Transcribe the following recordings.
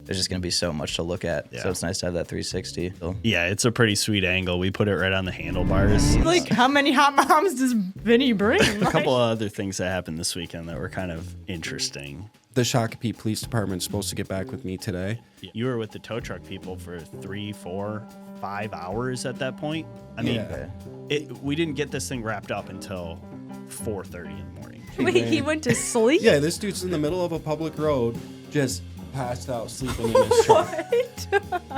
there's just going to be so much to look at. Yeah. So it's nice to have that 360. Yeah, it's a pretty sweet angle. We put it right on the handlebars. Like, how many hot moms does Vinny bring? A couple of other things that happened this weekend that were kind of interesting. The Shakopee Police Department's supposed to get back with me today. You were with the tow truck people for 3, 4, 5 hours at that point. I mean, we didn't get this thing wrapped up until 4:30 in the morning. Wait, he went to sleep? Yeah, this dude's in the middle of a public road, just passed out, sleeping in his truck.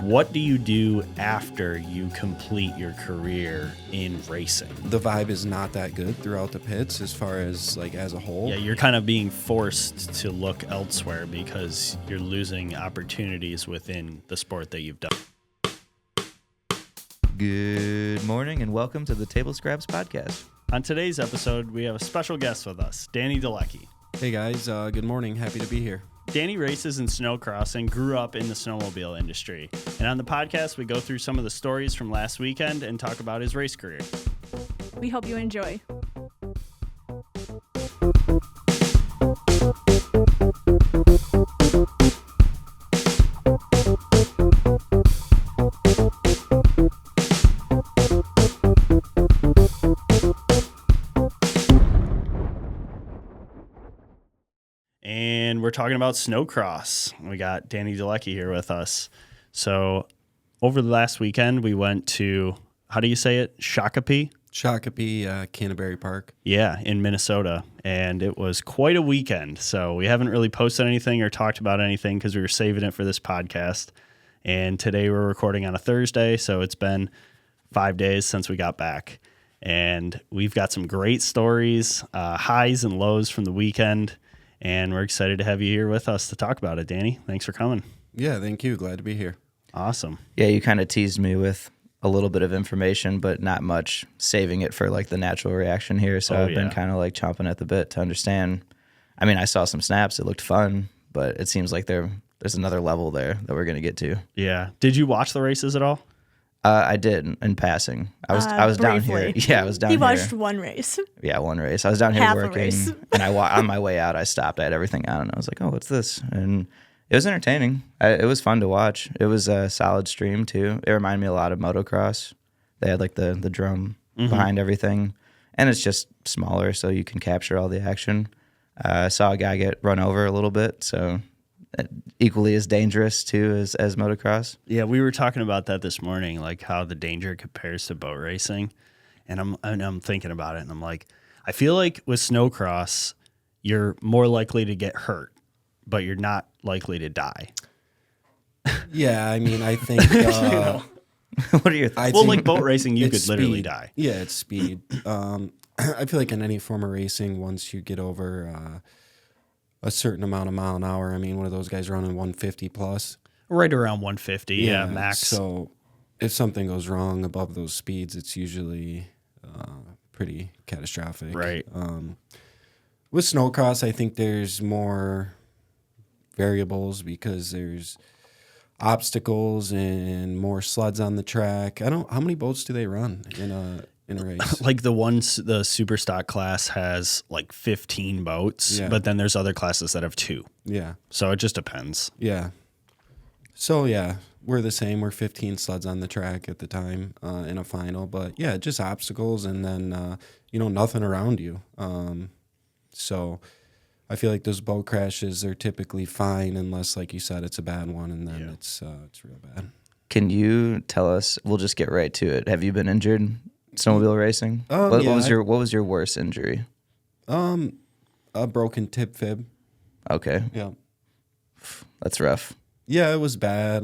What do you do after you complete your career in racing? The vibe is not that good throughout the pits as far as, like, as a whole. Yeah, you're kind of being forced to look elsewhere because you're losing opportunities within the sport that you've done. Good morning and welcome to the Table Scraps podcast. On today's episode, we have a special guest with us, Danny Dolecki. Hey guys, good morning. Happy to be here. Danny races in snowcross and grew up in the snowmobile industry. And on the podcast, we go through some of the stories from last weekend and talk about his race career. We hope you enjoy. And we're talking about snowcross. We got Danny Dolecki here with us. So over the last weekend, we went to, how do you say it? Shakopee? Shakopee, Canterbury Park. Yeah, in Minnesota. And it was quite a weekend. So we haven't really posted anything or talked about anything because we were saving it for this podcast. And today we're recording on a Thursday. So it's been 5 days since we got back. And we've got some great stories, highs and lows from the weekend. And we're excited to have you here with us to talk about it, Danny. Thanks for coming. Yeah, thank you. Glad to be here. Awesome. Yeah, you kind of teased me with a little bit of information, but not much, saving it for like the natural reaction here. So I've been kind of like chomping at the bit to understand. I mean, I saw some snaps. It looked fun, but it seems like there's another level there that we're going to get to. Yeah. Did you watch the races at all? I did in passing. I was down here. Yeah, I was down here. He watched one race. Yeah, one race. I was down here Half a working, race. and on my way out, I stopped. I had everything on, and I was like, "Oh, what's this?" And it was entertaining. It was fun to watch. It was a solid stream too. It reminded me a lot of motocross. They had like the drum behind everything, and it's just smaller, so you can capture all the action. I saw a guy get run over a little bit, so equally as dangerous too as motocross. Yeah, we were talking about that this morning, like how the danger compares to boat racing. And I'm thinking about it, and I'm like, I feel like with snowcross, you're more likely to get hurt, but you're not likely to die. Yeah, I mean, I think... What are your thoughts? Well, like boat racing, you could speed. literally die. Yeah, it's speed. I feel like in any form of racing, once you get over a certain amount of mile an hour, I mean, one of those guys running 150 plus. Right around 150, yeah, max. So if something goes wrong above those speeds, it's usually pretty catastrophic. Right. With snowcross, I think there's more variables because there's obstacles and more sleds on the track. How many boats do they run in a race? Like the super stock class has like 15 boats, but then there's other classes that have 2. Yeah. So it just depends. Yeah. So, yeah, we're the same. We're 15 sleds on the track at the time in a final. But, yeah, just obstacles and then, nothing around you. So I feel like those boat crashes are typically fine unless, like you said, it's a bad one, and then it's real bad. Can you tell us? We'll just get right to it. Have you been injured snowmobile racing? What was your worst injury? A broken tip fib. Okay. Yeah. That's rough. Yeah, it was bad.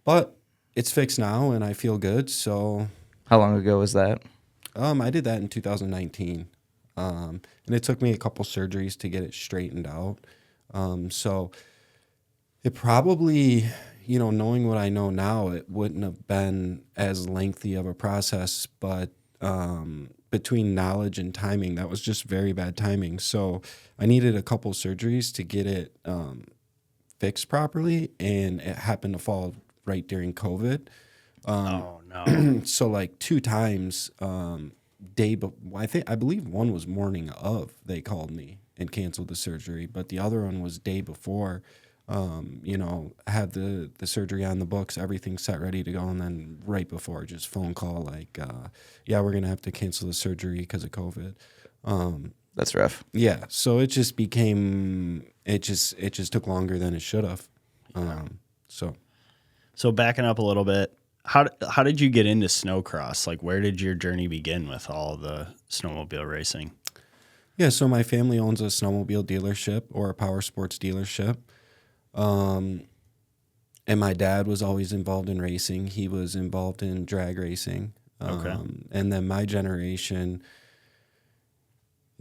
But it's fixed now, and I feel good. So. How long ago was that? I did that in 2019. And it took me a couple surgeries to get it straightened out. So it probably, knowing what I know now, it wouldn't have been as lengthy of a process, but between knowledge and timing, that was just very bad timing. So I needed a couple surgeries to get it fixed properly, and it happened to fall right during COVID. Oh, no. So like 2 times, I believe one was morning of, they called me and canceled the surgery, but the other one was day before. have the surgery on the books, everything set, ready to go. And then right before, just phone call like, yeah, we're going to have to cancel the surgery because of COVID. That's rough. Yeah. So it just became, it just took longer than it should have. So backing up a little bit, how did you get into snowcross? Like, where did your journey begin with all the snowmobile racing? Yeah, so my family owns a snowmobile dealership or a power sports dealership. And my dad was always involved in racing. He was involved in drag racing. Okay. And then my generation,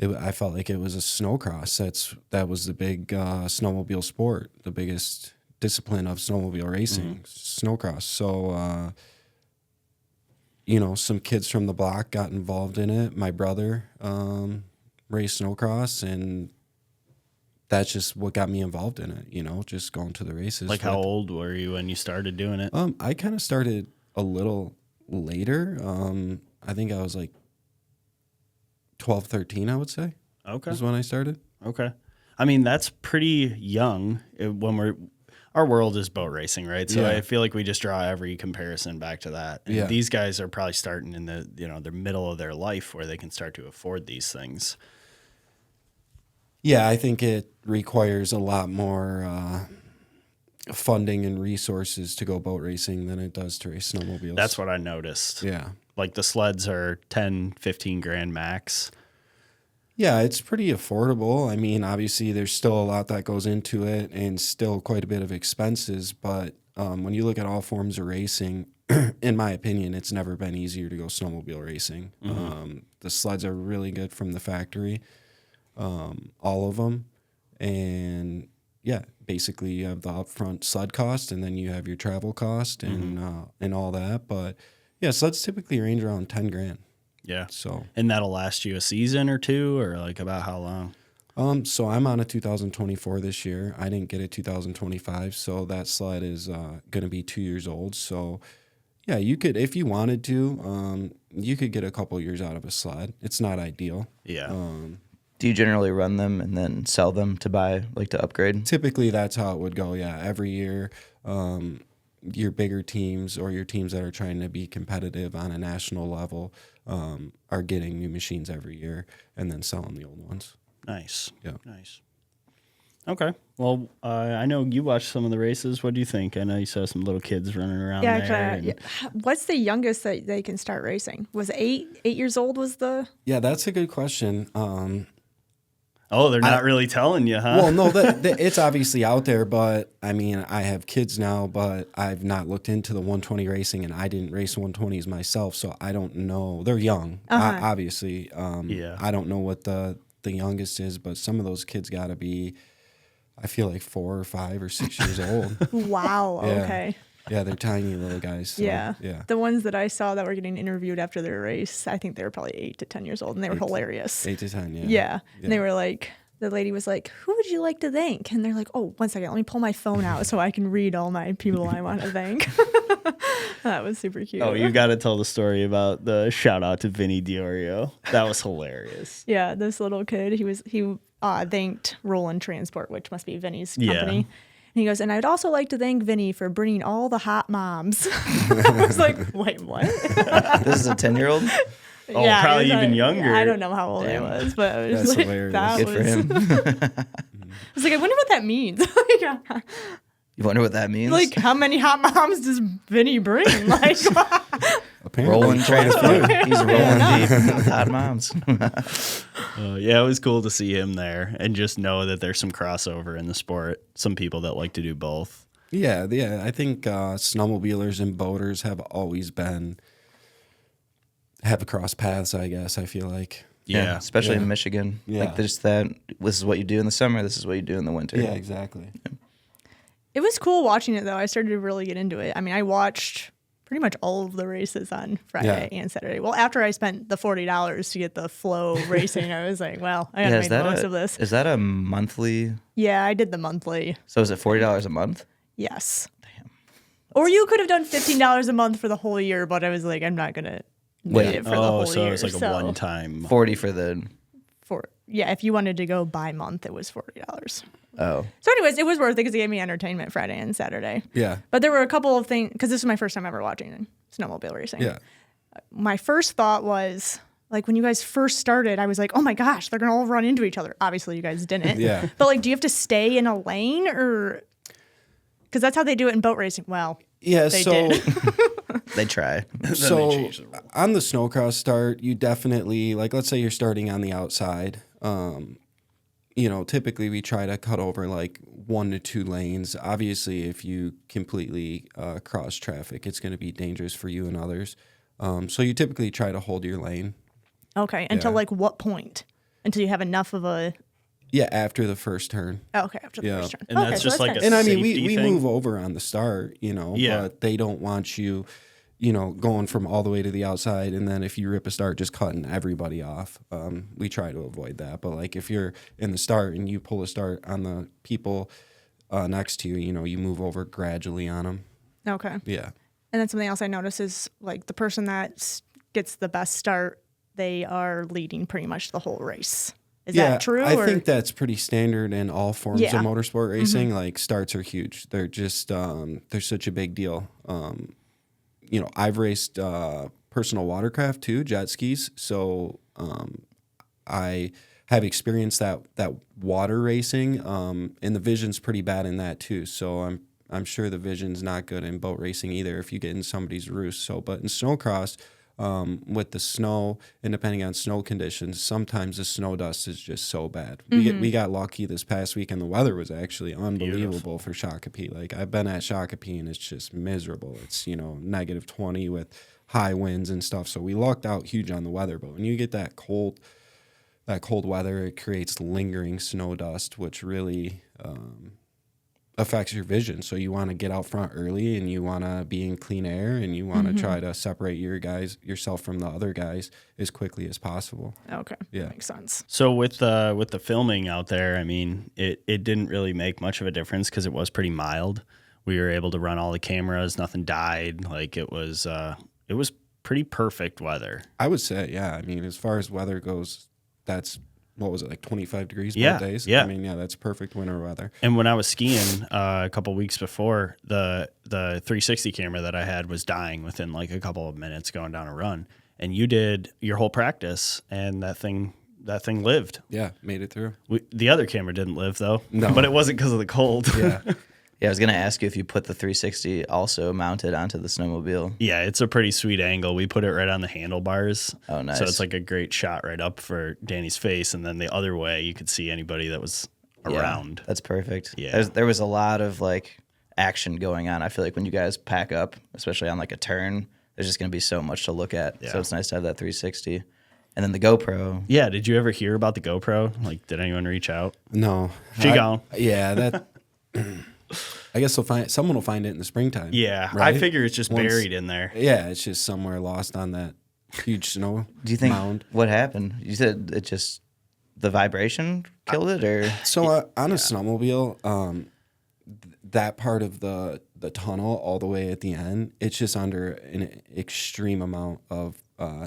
I felt like it was a snowcross. That was the big snowmobile sport, the biggest discipline of snowmobile racing, snowcross. So, some kids from the block got involved in it. My brother raced snowcross, and that's just what got me involved in it, just going to the races. Like, how old were you when you started doing it? I kind of started a little later. I think I was like 12, 13, I would say. Okay. Is when I started. Okay. I mean, that's pretty young when our world is boat racing, right? So Yeah. I feel like we just draw every comparison back to that. And Yeah. these guys are probably starting in the middle of their life where they can start to afford these things. Yeah, I think it requires a lot more funding and resources to go boat racing than it does to race snowmobiles. That's what I noticed. Yeah. Like the sleds are 10, 15 grand max. Yeah, it's pretty affordable. I mean, obviously, there's still a lot that goes into it and still quite a bit of expenses. But when you look at all forms of racing, in my opinion, it's never been easier to go snowmobile racing. The sleds are really good from the factory, all of them. And yeah, basically, you have the upfront sled cost, and then you have your travel cost and all that. But yeah, sleds typically range around 10 grand. Yeah. So. And that'll last you a season or two, or like about how long? So I'm on a 2024 this year. I didn't get a 2025, so that sled is going to be 2 years old. So, yeah, you could, if you wanted to, you could get a couple years out of a sled. It's not ideal. Yeah. Do you generally run them and then sell them to to upgrade? Typically, that's how it would go. Yeah, every year, your bigger teams or your teams that are trying to be competitive on a national level are getting new machines every year and then selling the old ones. Nice. Yeah. Nice. Okay. Well, I know you watched some of the races. What do you think? I know you saw some little kids running around there. Actually, what's the youngest that they can start racing? Was it 8 years old was the... Yeah, that's a good question. Oh, they're not really telling you, huh? Well, no, it's obviously out there, but I mean, I have kids now, but I've not looked into the 120 racing, and I didn't race 120s myself, so I don't know. They're young, obviously. Yeah. I don't know what the youngest is, but some of those kids got to be, I feel like 4 or 5 or 6 years old. Wow, Yeah. okay. Yeah, they're tiny little guys. So, Yeah. Yeah. The ones that I saw that were getting interviewed after their race, I think they were probably 8 to 10 years old, and they were hilarious. 8 to 10, yeah. Yeah. And they were like, the lady was like, who would you like to thank? And they're like, oh, 1 second, let me pull my phone out so I can read all my people I want to thank. That was super cute. Oh, you got to tell the story about the shout out to Vinny Diorio. That was hilarious. Yeah, this little kid, he thanked Roland Transport, which must be Vinny's company. Yeah. And he goes, and I'd also like to thank Vinny for bringing all the hot moms. I was like, wait, what? This is a 10-year-old? Oh, probably even younger. I don't know how old Damn. he was, but I was That's like, hilarious. that Good was, for him. I was like, I wonder what that means. You wonder what that means? Like, how many hot moms does Vinny bring? Like, Apparently. rolling transport. He's rolling deep with hot moms. Yeah, it was cool to see him there and just know that there's some crossover in the sport. Some people that like to do both. Yeah. I think snowmobilers and boaters have always have crossed paths, I guess, I feel like. Yeah. Especially in Michigan. Yeah. Like, just that, this is what you do in the summer, this is what you do in the winter. Yeah, exactly. it was cool watching it, though. I started to really get into it. I mean, I watched pretty much all of the races on Friday and Saturday. Well, after I spent the $40 to get the flow racing, I was like, well, I got to make the most of this. Is that a monthly? Yeah, I did the monthly. So is it $40 a month? Yes. Damn. Or you could have done $15 a month for the whole year, but I was like, I'm not going to wait it for the whole so year. it's like a one-time. 40 for the... yeah, if you wanted to go by month, it was $40. Oh, So anyways, it was worth it because it gave me entertainment Friday and Saturday. Yeah. But there were a couple of things, because this is my first time ever watching snowmobile racing. Yeah. My first thought was, like, when you guys first started, I was like, oh my gosh, they're going to all run into each other. Obviously, you guys didn't. Yeah. But, like, do you have to stay in a lane or... Because that's how they do it in boat racing. Well, Yeah. they So, did. they try. so changed the rule. on the snowcross start, you definitely, like, let's say you're starting on the outside. You know, typically we try to cut over like 1 to 2 lanes. Obviously, if you completely cross traffic, it's going to be dangerous for you and others. So you typically try to hold your lane. Okay. Until, Yeah. like, what point? Until you have enough of a... Yeah, after the first turn. Oh, okay, after the Yeah. first turn. And okay, that's so just like nice. a- And I mean, safety we thing? move over on the start, you know, Yeah. but they don't want you, you know, going from all the way to the outside. And then if you rip a start, just cutting everybody off. We try to avoid that. But like if you're in the start and you pull a start on the people next to you, you know, you move over gradually on them. Okay. Yeah. And then something else I noticed is, like, the person that gets the best start, they are leading pretty much the whole race. Is that true? I or? think that's pretty standard in all forms Yeah. of motorsport racing. Like starts are huge. They're just they're such a big deal. You know, I've raced personal watercraft too, jet skis. So I have experienced that water racing, and the vision's pretty bad in that too. So I'm sure the vision's not good in boat racing either if you get in somebody's roost. So, but in snowcross, with the snow and depending on snow conditions, sometimes the snow dust is just so bad. We got lucky this past week and the weather was actually unbelievable for Shakopee. Like I've been at Shakopee and it's just miserable. It's, you know, -20 with high winds and stuff. So we lucked out huge on the weather. But when you get that cold weather, it creates lingering snow dust, which really affects your vision. So you want to get out front early and you want to be in clean air and you want to try to separate yourself from the other guys as quickly as possible. Okay. Yeah. That makes sense. So with the filming out there, I mean, it didn't really make much of a difference because it was pretty mild. We were able to run all the cameras, nothing died. Like it was pretty perfect weather. I would say, yeah. I mean, as far as weather goes, that's, what was it, like 25 degrees Yeah, both days? yeah. I mean, yeah, that's perfect winter weather. And when I was skiing a couple weeks before, the 360 camera that I had was dying within like a couple of minutes going down a run. And you did your whole practice, and that thing lived. Yeah, made it through. The other camera didn't live though, No. but it wasn't because of the cold. Yeah. Yeah, I was gonna ask you if you put the 360 also mounted onto the snowmobile. Yeah, it's a pretty sweet angle. We put it right on the handlebars. Oh, nice. So it's like a great shot right up for Danny's face. And then the other way, you could see anybody that was Yeah, around. that's perfect. Yeah. There was a lot of like action going on. I feel like when you guys pack up, especially on like a turn, there's just gonna be so much to look at. Yeah. So it's nice to have that 360. And then the GoPro. Yeah, did you ever hear about the GoPro? Like, did anyone reach out? No. She gone. Yeah, that. I guess someone will find it in the springtime. Yeah, right? I figure it's just Once- buried in there. Yeah, it's just somewhere lost on that huge snow Do you think mound. what happened? You said it just the vibration killed it, or So on a snowmobile, that part of the tunnel all the way at the end, it's just under an extreme amount of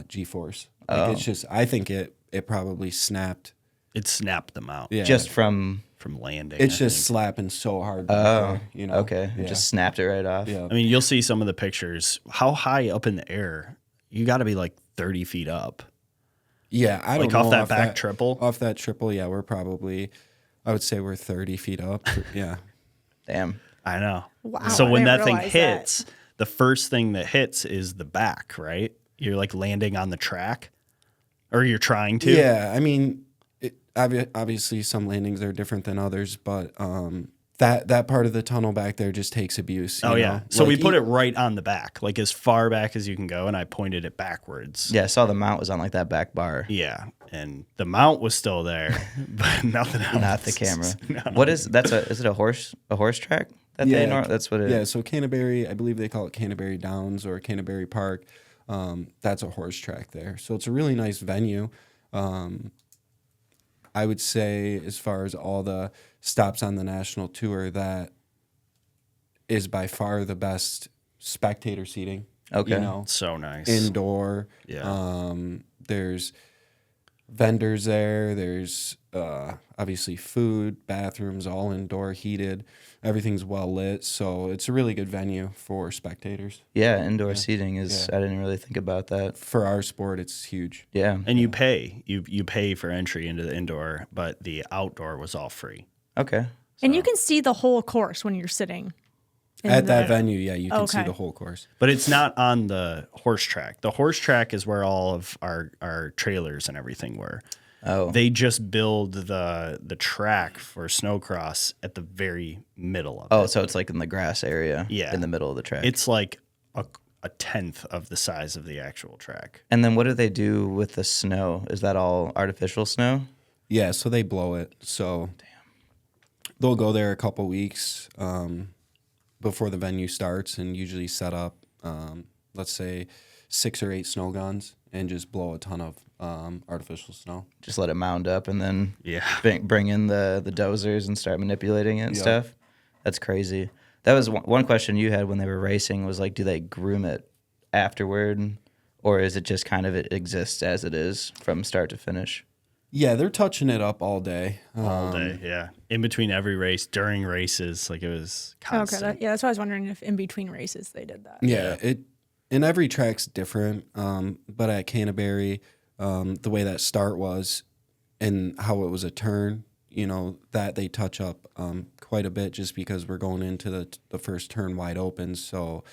G-force. Like it's just, I think it probably snapped. It snapped them out Yeah, just from? from landing. it's I just think. slapping so hard. back Oh, there, you know. okay. Yeah. It just snapped it right off. Yeah. I mean, you'll see some of the pictures. How high up in the air? You got to be like 30 feet up. Yeah, I don't Like know. off that back triple? Off that triple, yeah, we're probably, I would say we're 30 feet up. Yeah. Damn. I know. Wow, So I when didn't that thing realize that. hits, the first thing that hits is the back, right? You're like landing on the track, or you're trying to. Yeah, I mean, obviously some landings are different than others, but that part of the tunnel back there just takes abuse. Oh you yeah. know? So we Like, put it right on the back, like as far back as you can go, and I pointed it backwards. Yeah, I saw the mount was on like that back bar, Yeah, and the mount was still there, but nothing else. not the camera. No. What is is it a horse track? That's what it is. Yeah, so Canterbury, I believe they call it Canterbury Downs or Canterbury Park. That's a horse track there. So it's a really nice venue. I would say as far as all the stops on the national tour, that is by far the best spectator seating. Okay. You know, So nice. indoor. Yeah. There's vendors there. There's obviously food, bathrooms, all indoor, heated. Everything's well lit, so it's a really good venue for spectators. Yeah, indoor seating is. I didn't really think about that. For our sport, it's huge. Yeah, And you pay for entry into the indoor, but the outdoor was all free. okay. And you can see the whole course when you're sitting. At that venue, yeah, you can see Okay. the whole course. But it's not on the horse track. The horse track is where all of our trailers and everything were. Oh, They just build the track for snowcross at the very middle of it. so it's like in the grass area. Yeah. in the middle of the track. It's like a tenth of the size of the actual track. And then what do they do with the snow? Is that all artificial snow? Yeah, so they blow it. So they'll go there a couple weeks before the venue starts and usually set up, let's say, 6 or 8 snow guns and just blow a ton of artificial snow. Just let it mound up and then Yeah. bring in the dozers and start manipulating it and Yeah. stuff. That's crazy. That was one question you had when they were racing was like, do they groom it afterward, or is it just kind of it exists as it is from start to finish? Yeah, they're touching it up all day. All day, yeah. In between every race, during races, like it was constant. Okay, that's why I was wondering if in between races they did that. Yeah, and every track's different. But at Canterbury, the way that start was and how it was a turn, that they touch up quite a bit just because we're going into the first turn wide open. So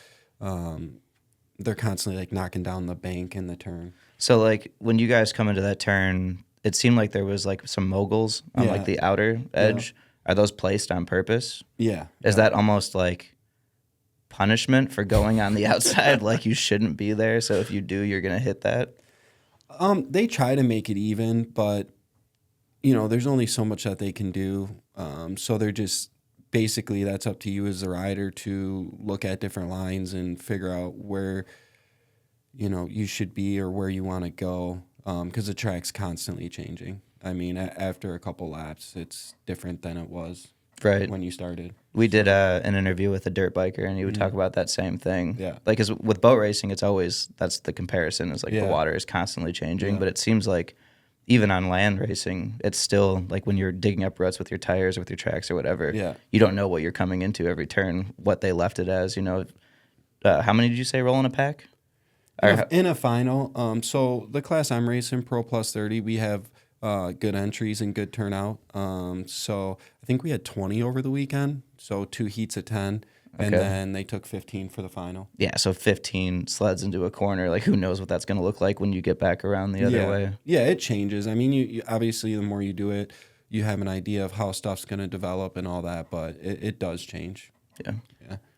they're constantly like knocking down the bank in the turn. So like when you guys come into that turn, it seemed like there was like some moguls on like the outer edge. Are those placed on purpose? Yeah. Is that almost like punishment for going on the outside? Like you shouldn't be there. So if you do, you're going to hit that. They try to make it even, but there's only so much that they can do. So they're just basically that's up to you as the rider to look at different lines and figure out where you should be or where you want to go. Because the track's constantly changing. I mean, after a couple laps, it's different than it was Right. when you started. We did an interview with a dirt biker, and he would talk about that same thing. Yeah. Like, 'cause with boat racing, it's always, that's the comparison, is like the Yeah. water is constantly changing. Yeah. But it seems like even on land racing, it's still like when you're digging up ruts with your tires or with your tracks or whatever, Yeah. you don't know what you're coming into every turn, what they left it as, How many did you say roll in a pack? In a final, so the class I'm racing, Pro Plus 30, we have good entries and good turnout. So I think we had 20 over the weekend, so 2 heats of 10, and Okay. then they took 15 for the final. Yeah, so 15 sleds into a corner. Like, who knows what that's going to look like when you get back around the other way. Yeah, it changes. I mean, you obviously, the more you do it, you have an idea of how stuff's going to develop and all that, but it does change. Yeah.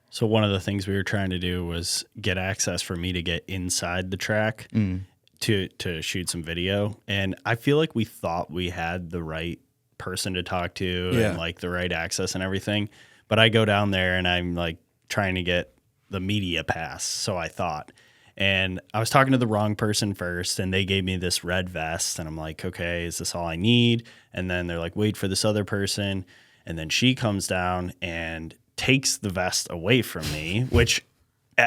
So one of the things we were trying to do was get access for me to get inside the track to shoot some video. And I feel like we thought we had the right person to talk to Yeah. and like the right access and everything. But I go down there and I'm like trying to get the media pass. So I thought. And I was talking to the wrong person first, and they gave me this red vest. And I'm like, okay, is this all I need? And then they're like, wait for this other person. And then she comes down and takes the vest away from me, which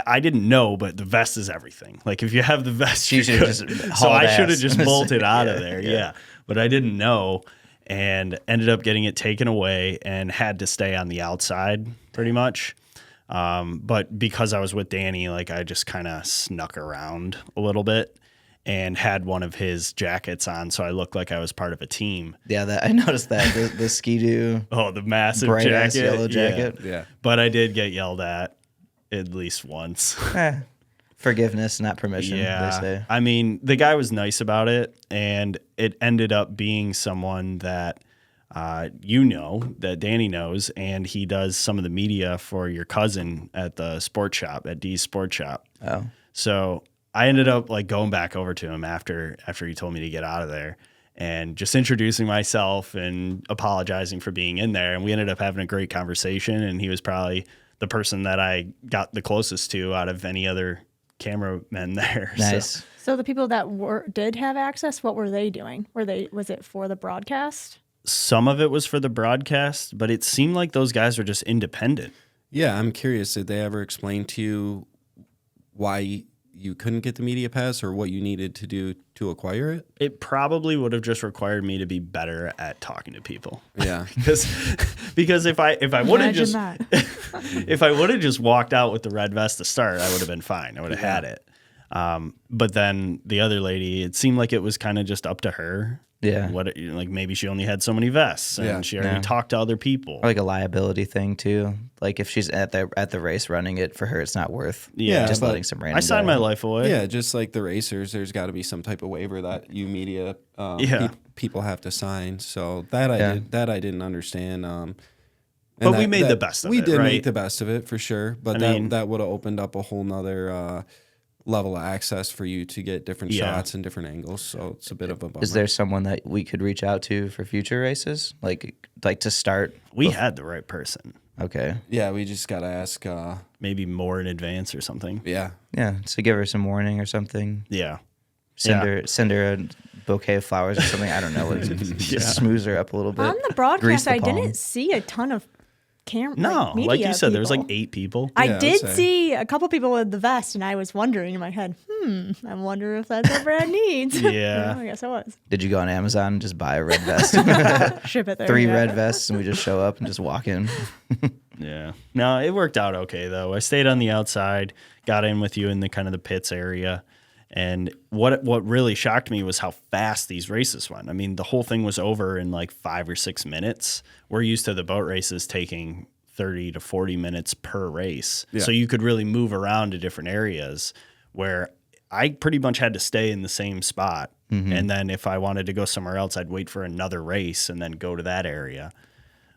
I didn't know, but the vest is everything. Like if you have the vest, You you're should good. just So haul I ass. should have just bolted out of Yeah, there. yeah. Yeah. But I didn't know and ended up getting it taken away and had to stay on the outside pretty much. But because I was with Danny, like I just kind of snuck around a little bit and had one of his jackets on, so I looked like I was part of a team. Yeah, I noticed that. The Ski-Doo Oh, the massive bright-ass jacket. yellow jacket. Yeah. But I did get yelled at least once. Forgiveness, not permission, they say. I mean, the guy was nice about it, and it ended up being someone that that Danny knows, and he does some of the media for your cousin at the sports shop, at D's Sports Shop. Oh. So I ended up like going back over to him after he told me to get out of there and just introducing myself and apologizing for being in there. And we ended up having a great conversation, and he was probably the person that I got the closest to out of any other cameramen there. Nice. So the people that did have access, what were they doing? Was it for the broadcast? Some of it was for the broadcast, but it seemed like those guys were just independent. Yeah, I'm curious. Did they ever explain to you why you couldn't get the media pass, or what you needed to do to acquire it? It probably would have just required me to be better at talking to people. Yeah. because if I would have Imagine just that. if I would have just walked out with the red vest to start, I would have been fine. I would have had it. But then the other lady, it seemed like it was kind of just up to her. Yeah. Like maybe she only had so many vests, and she already talked to other people. Or like a liability thing too. Like if she's at the race running it, for her it's not worth Yeah, just but letting some random I signed guy. my life away. Yeah, just like the racers, there's got to be some type of waiver that you media people have to sign. So that I didn't understand. But we made the best of it. We did right? make the best of it for sure. But I mean, that would have opened up a whole nother level of access for you to get different shots and different angles. So it's a bit of a bummer. Is there someone that we could reach out to for future races? Like to start? We had the right person. Okay. Yeah, we just got to ask. Maybe more in advance or something. Yeah. Yeah. So give her some warning or something. Yeah. Send her a bouquet of flowers or something. I don't know. Just smooth her up a little bit. On the Grease broadcast, the I palm. didn't see a ton of camera. No, media like you said, there was like people. 8 people. I Yeah, I would did say. see a couple people with the vest, and I was wondering in my head, I wonder if that's what Brad needs. Yeah. I guess I was. Did you go on Amazon and just buy a red vest? Ship it there. 3 yeah. red vests, and we just show up and just walk in. Yeah. No, it worked out okay though. I stayed on the outside, got in with you in the kind of the pits area. And what really shocked me was how fast these races went. I mean, the whole thing was over in like 5 or 6 minutes. We're used to the boat races taking 30 to 40 minutes per race. Yeah. So you could really move around to different areas, where I pretty much had to stay in the same spot. And then if I wanted to go somewhere else, I'd wait for another race and then go to that area.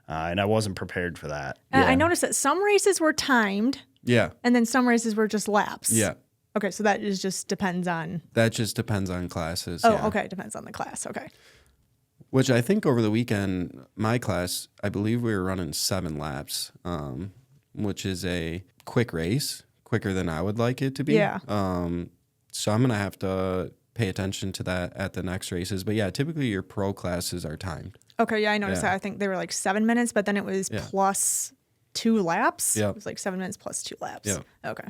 And I wasn't prepared for that. I noticed that some races were timed, Yeah. and then some races were just laps. Yeah. Okay, so that is just depends on. That just depends on classes. Oh, yeah. okay, depends on the class. Okay. Which I think over the weekend, my class, I believe we were running 7 laps, which is a quick race, quicker than I would like it to be. Yeah. So I'm going to have to pay attention to that at the next races. But yeah, typically your pro classes are timed. Okay, yeah, I noticed Yeah. that. I think they were like 7 minutes, but then it was plus 2 laps. Yeah. It was like 7 minutes plus 2 laps. Yeah. Okay.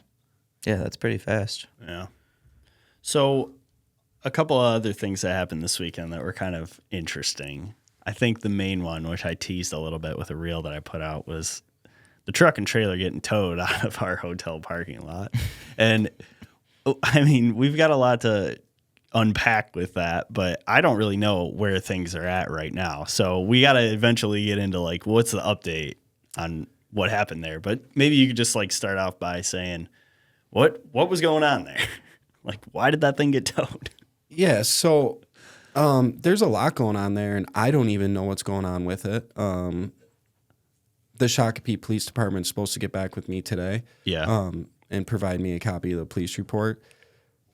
Yeah, that's pretty fast. Yeah. So a couple of other things that happened this weekend that were kind of interesting. I think the main one, which I teased a little bit with a reel that I put out, was the truck and trailer getting towed out of our hotel parking lot. And I mean, we've got a lot to unpack with that, but I don't really know where things are at right now. So we got to eventually get into like, what's the update on what happened there? But maybe you could just like start off by saying, what was going on there? Like, why did that thing get towed? Yeah, so there's a lot going on there, and I don't even know what's going on with it. The Shakopee Police Department's supposed to get back with me today. Yeah. And provide me a copy of the police report.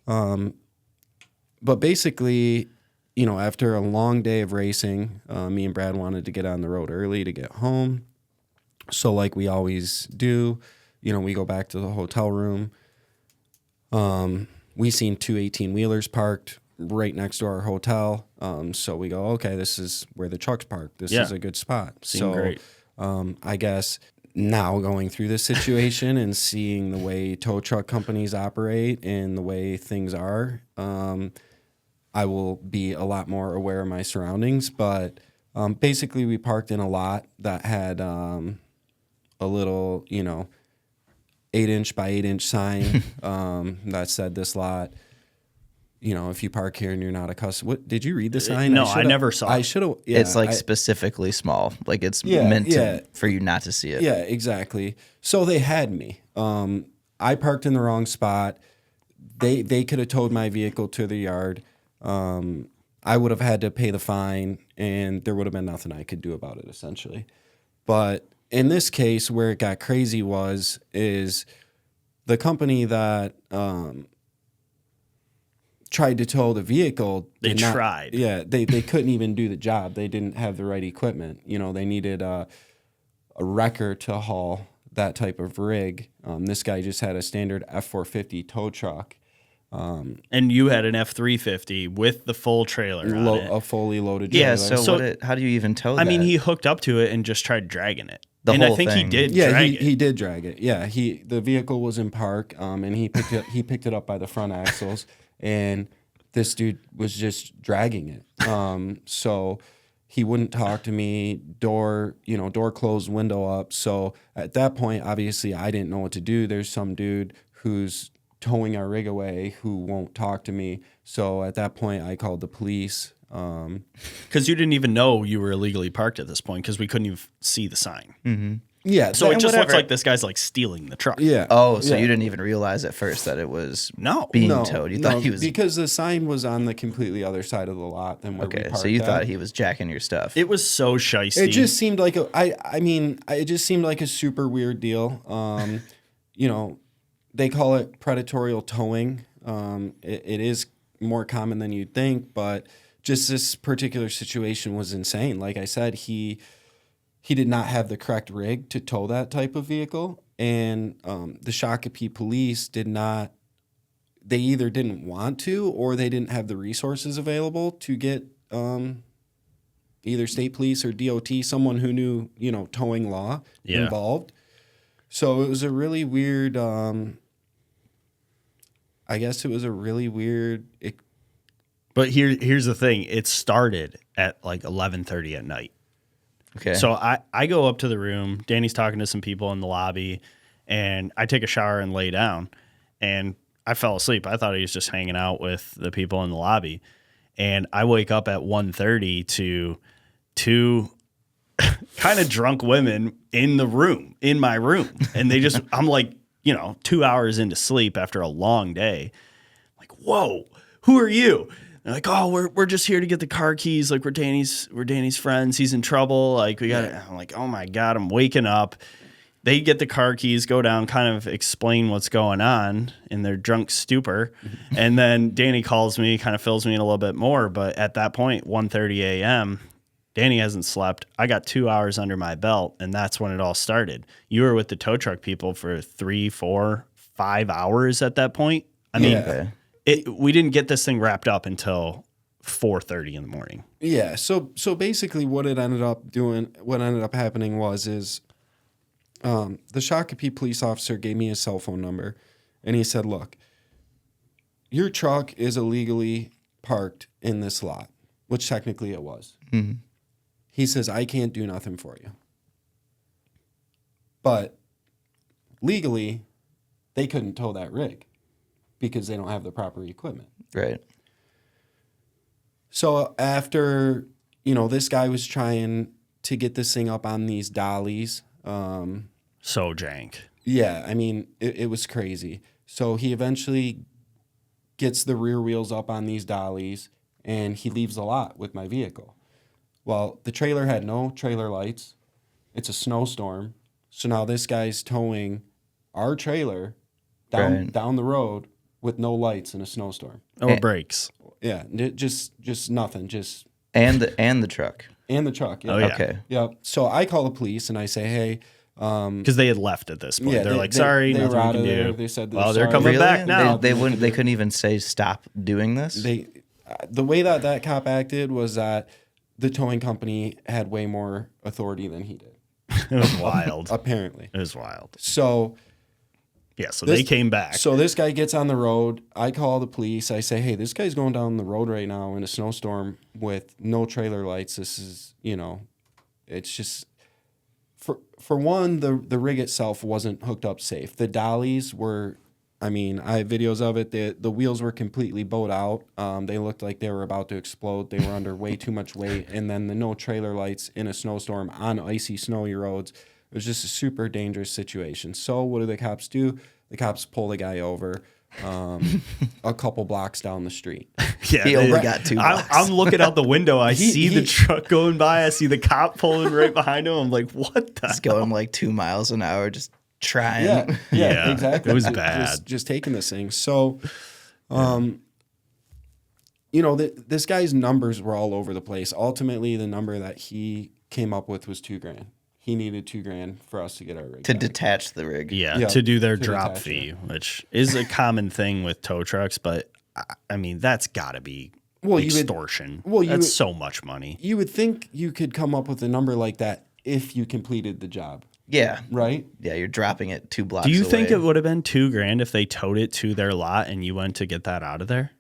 But basically, you know, after a long day of racing, me and Brad wanted to get on the road early to get home. So like we always do, you know, we go back to the hotel room. We seen 2 18-wheelers parked right next to our hotel. So we go, okay, this is where the truck's parked. This is a good spot. Seemed great. I guess now going through this situation and seeing the way tow truck companies operate and the way things are, I will be a lot more aware of my surroundings. But basically, we parked in a lot that had a little, 8-inch by 8-inch sign that said this lot. You know, if you park here and you're not a customer, what did you read the sign? No, I never saw it. I should have. Yeah, It's like specifically small. Like it's meant for you not to see it. Yeah, exactly. So they had me. I parked in the wrong spot. They could have towed my vehicle to the yard. I would have had to pay the fine, and there would have been nothing I could do about it, essentially. But in this case, where it got crazy is the company that tried to tow the vehicle. They tried. Yeah, they couldn't even do the job. They didn't have the right equipment. You know, they needed a wrecker to haul that type of rig. This guy just had a standard F450 tow truck. And you had an F350 with the full trailer on it. A fully loaded Yeah. trailer. So how do you even tow that? I mean, he hooked up to it and just tried dragging it. The and whole I think he thing. did Yeah, drag it. he did drag it. Yeah, the vehicle was in park, and he picked it up by the front axles, and this dude was just dragging it. So he wouldn't talk to me. Door closed, window up. So at that point, obviously, I didn't know what to do. There's some dude who's towing our rig away who won't talk to me. So at that point, I called the police. Because you didn't even know you were illegally parked at this point because we couldn't even see the sign. Yeah. So it just looks whatever. like this guy's like stealing the truck. Yeah. Oh, so yeah. you didn't even realize at first that it was No. being towed. You thought he was because the sign was on the completely other side of the lot than where we okay. parked So you at. thought he was jacking your stuff. It was so shisty. It just seemed like it just seemed like a super weird deal. They call it predatory towing. It is more common than you'd think, but just this particular situation was insane. Like I said, he did not have the correct rig to tow that type of vehicle, and the Shakopee police did not. They either didn't want to, or they didn't have the resources available to get either state police or DOT, someone who knew, towing law involved. So it was a really weird. I guess it was a really weird. But here's the thing. It started at like 11:30 at night. Okay. So I go up to the room. Danny's talking to some people in the lobby, and I take a shower and lay down. And I fell asleep. I thought he was just hanging out with the people in the lobby. And I wake up at 1:30 to two kind of drunk women in my room. And they just, I'm like, 2 hours into sleep after a long day. Like, whoa, who are you? They're like, oh, we're just here to get the car keys. Like, we're Danny's friends. He's in trouble. Like, we got it. I'm like, oh my God, I'm waking up. They get the car keys, go down, kind of explain what's going on in their drunk stupor. And then Danny calls me, kind of fills me in a little bit more. But at that point, 1:30 a.m., Danny hasn't slept. I got 2 hours under my belt, and that's when it all started. You were with the tow truck people for 3, 4, 5 hours at that point. I mean, okay. we didn't get this thing wrapped up until 4:30 in the morning. Yeah. So basically, what ended up happening was the Shakopee police officer gave me his cell phone number, and he said, "Look, your truck is illegally parked in this lot," which technically it was. Mm-hmm. He says, "I can't do nothing for you, but legally, they couldn't tow that rig because they don't have the proper equipment." Right. So after, this guy was trying to get this thing up on these dollies. So jank. Yeah, I mean, it was crazy. So he eventually gets the rear wheels up on these dollies, and he leaves the lot with my vehicle. Well, the trailer had no trailer lights. It's a snowstorm. So now this guy's towing our trailer down the road with no lights in a snowstorm. Or brakes. Yeah, just nothing, just And the truck. and the truck. Yeah. Oh, yeah. Okay. Yeah. So I call the police and I say, "Hey, Because they had left at this point. Yeah, they're they- like, they- sorry, they were nothing we out can of there. do. They said well, they're they're sorry. coming back now. They couldn't even say stop doing this. the way that cop acted was that the towing company had way more authority than he did, It was wild. apparently. It was wild. So Yeah, so This- they came back. So this guy gets on the road. I call the police. I say, "Hey, this guy's going down the road right now in a snowstorm with no trailer lights. This is, it's just for one, the rig itself wasn't hooked up safe. The dollies were, I have videos of it. The wheels were completely bowed out. They looked like they were about to explode. They were under way too much weight. And then the no trailer lights in a snowstorm on icy, snowy roads. It was just a super dangerous situation. So what do the cops do? The cops pull the guy over a couple blocks down the street. Yeah, He only got 2 blocks. I'm looking out the window. I He- see the he- truck going by. I see the cop pulling right behind him. I'm like, what the Just going like 2 miles an hour, just trying. Yeah, Yeah, exactly. it was Just- bad. Just taking this thing. So, this guy's numbers were all over the place. Ultimately, the number that he came up with was $2,000. He needed $2,000 for us to get our rig To back. detach the rig. Yeah, Yeah, to do their to drop detach fee, which is a common thing with tow trucks, but that's got to be Well, extortion. you That's would- so much money. You would think you could come up with a number like that if you completed the job, Yeah. right? Yeah, you're dropping it 2 blocks Do you away. think it would have been $2,000 if they towed it to their lot and you went to get that out of there?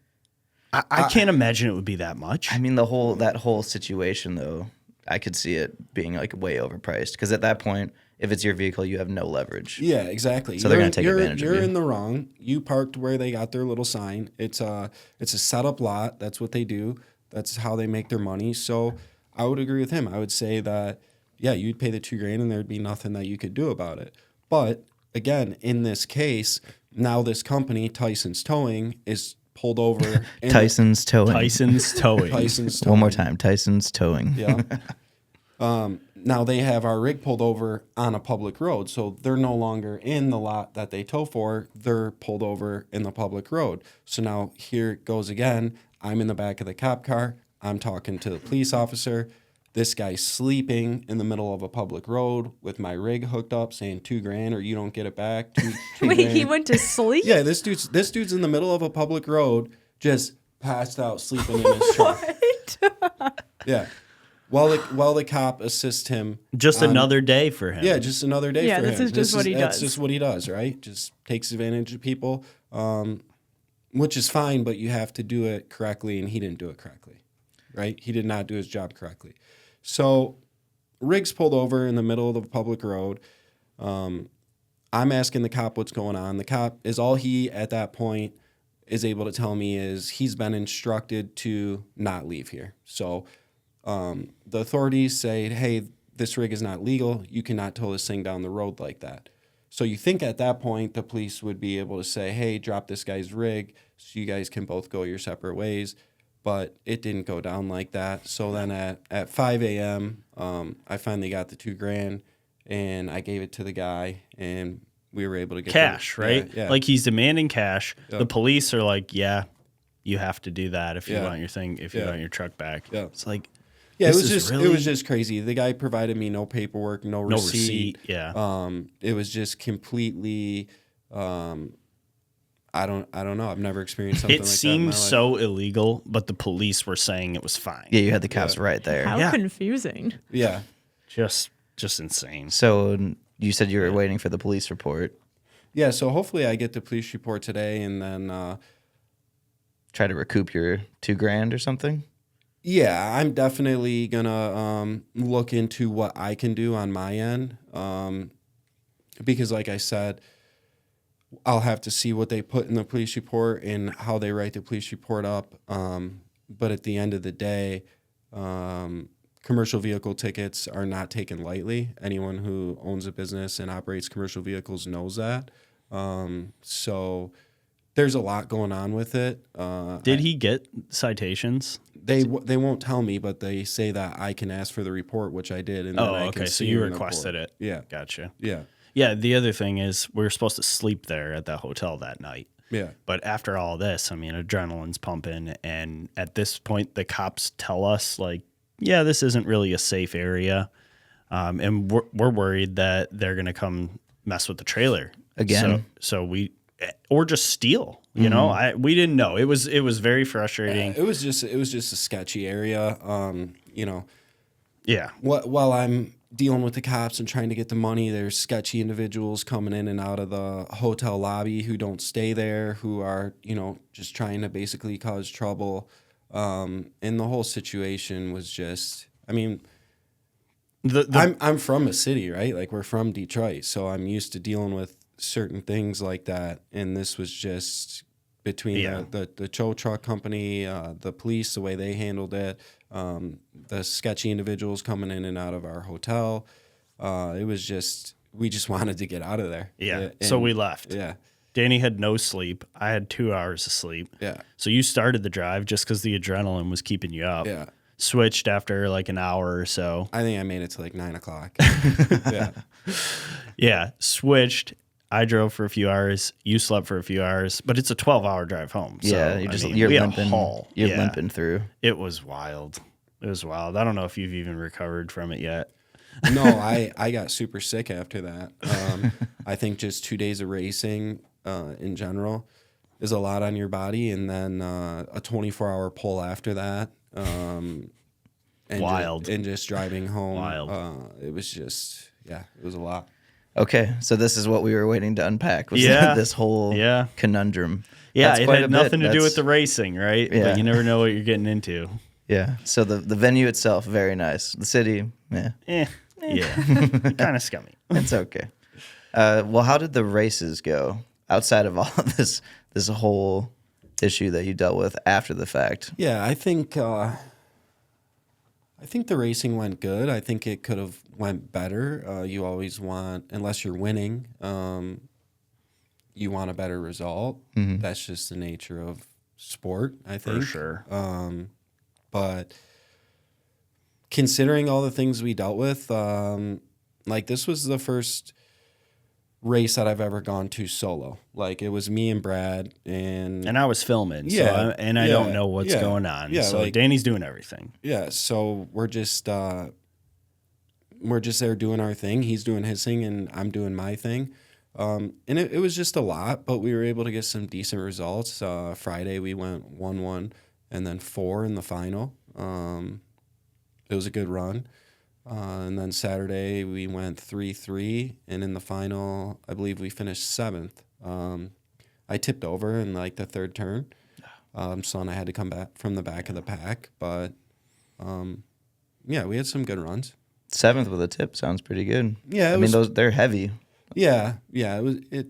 I can't imagine it would be that much. I mean, that whole situation, though, I could see it being like way overpriced. Because at that point, if it's your vehicle, you have no leverage. Yeah, exactly. So they're going to take advantage of you. You're in the wrong. You parked where they got their little sign. It's a setup lot. That's what they do. That's how they make their money. So I would agree with him. I would say that, yeah, you'd pay the $2,000 and there'd be nothing that you could do about it. But again, in this case, now this company, Tyson's Towing, is pulled over. Tyson's Towing. Tyson's Towing. Tyson's Towing. One more time. Tyson's Towing. Yeah. Now they have our rig pulled over on a public road. So they're no longer in the lot that they tow for. They're pulled over in the public road. So now here it goes again. I'm in the back of the cop car. I'm talking to the police officer. This guy's sleeping in the middle of a public road with my rig hooked up, saying $2,000 or you don't get it back. Two Wait, grand. he went to sleep? Yeah, this dude's in the middle of a public road, just passed out, sleeping in his truck. What? Yeah, while the cop assists him. Just another day for him. Yeah, just another day Yeah, for him. this is just what he That's does. just what he does, right? Just takes advantage of people, which is fine, but you have to do it correctly, and he didn't do it correctly, right? He did not do his job correctly. So rig's pulled over in the middle of the public road. I'm asking the cop what's going on. The cop is all he, at that point, is able to tell me is he's been instructed to not leave here. So the authorities say, hey, this rig is not legal. You cannot tow this thing down the road like that. So you think at that point the police would be able to say, hey, drop this guy's rig so you guys can both go your separate ways. But it didn't go down like that. So then at 5 a.m., I finally got the $2,000 and I gave it to the guy and we were able to get Cash, right? Yeah. Like he's demanding cash. Yep. The police are like, yeah, you have to do that if you Yeah. want your thing, if you Yeah. want your truck back. Yeah. It's like, Yeah, it this was is just really- it was just crazy. The guy provided me no paperwork, no receipt. Yeah. It was just completely I don't know. I've never experienced something It like that in seemed my life. so illegal, but the police were saying it was fine. Yeah, you had the cops right there. How Yeah. confusing. Yeah. Just insane. So you said you were waiting for the police report. Yeah, so hopefully I get the police report today and then Try to recoup your $2,000 or something. yeah, I'm definitely gonna look into what I can do on my end, because like I said, I'll have to see what they put in the police report and how they write the police report up. But at the end of the day, commercial vehicle tickets are not taken lightly. Anyone who owns a business and operates commercial vehicles knows that. So there's a lot going on with it. Did he get citations? They won't tell me, but they say that I can ask for the report, which I did. And then Oh, I okay. can So see you in the requested report. it. Yeah, Gotcha. yeah, Yeah. The other thing is we were supposed to sleep there at that hotel that night. yeah. But after all this, I mean, adrenaline's pumping. And at this point, the cops tell us, like, yeah, this isn't really a safe area. And we're worried that they're going to come mess with the trailer Again. So we, or just steal, you know, we didn't know. It was very frustrating. It was just a sketchy area. You know, Yeah. while I'm dealing with the cops and trying to get the money, there's sketchy individuals coming in and out of the hotel lobby who don't stay there, who are, you know, just trying to basically cause trouble. And the whole situation was just, I mean, I'm from a city, right? Like we're from Detroit, so I'm used to dealing with certain things like that. And this was just between the tow truck company, the police, the way they handled it, the sketchy individuals coming in and out of our hotel. It was just, we just wanted to get out of there. Yeah. And- So we left. Yeah. Danny had no sleep. I had 2 hours of sleep. Yeah. So you started the drive just because the adrenaline was keeping you up. Yeah. Switched after like an hour or so. I think I made it to like 9 o'clock. Yeah. Yeah. Switched. I drove for a few hours. You slept for a few hours, but it's a 12-hour drive home. So, Yeah, you're we had a limping. haul. You're Yeah. limping through. It was wild. It was wild. I don't know if you've even recovered from it yet. No, I got super sick after that. I think just 2 days of racing in general is a lot on your body. And then a 24-hour pull after that. and Wild. and just driving home. Wild. It was just, it was a lot. Okay, so this is what we were waiting to unpack. Was Yeah. this whole conundrum? Yeah, That's it quite had a nothing bit. to do with the racing, right? Yeah. But you never know what you're getting into. Yeah. So the venue itself, very nice. The city, yeah, Yeah, kind of scummy. it's okay. Well, how did the races go outside of all of this whole issue that you dealt with after the fact? Yeah, I think the racing went good. I think it could have went better. You always want, unless you're winning, you want a better result. Mm-hmm. That's just the nature of sport, I think. For sure. But considering all the things we dealt with, like this was the first race that I've ever gone to solo. Like it was me and Brad and I was filming, Yeah, so I don't know what's going on. Yeah, so like- Danny's doing everything. yeah, so we're just there doing our thing. He's doing his thing and I'm doing my thing. And it was just a lot, but we were able to get some decent results. Friday we went 1-1 and then 4 in the final. It was a good run. And then Saturday we went 3-3, and in the final, I believe we finished 7th. I tipped over in like the third turn, so then I had to come back from the back of the pack. But yeah, we had some good runs. 7th with a tip sounds pretty good. Yeah, I mean they're heavy. Yeah, it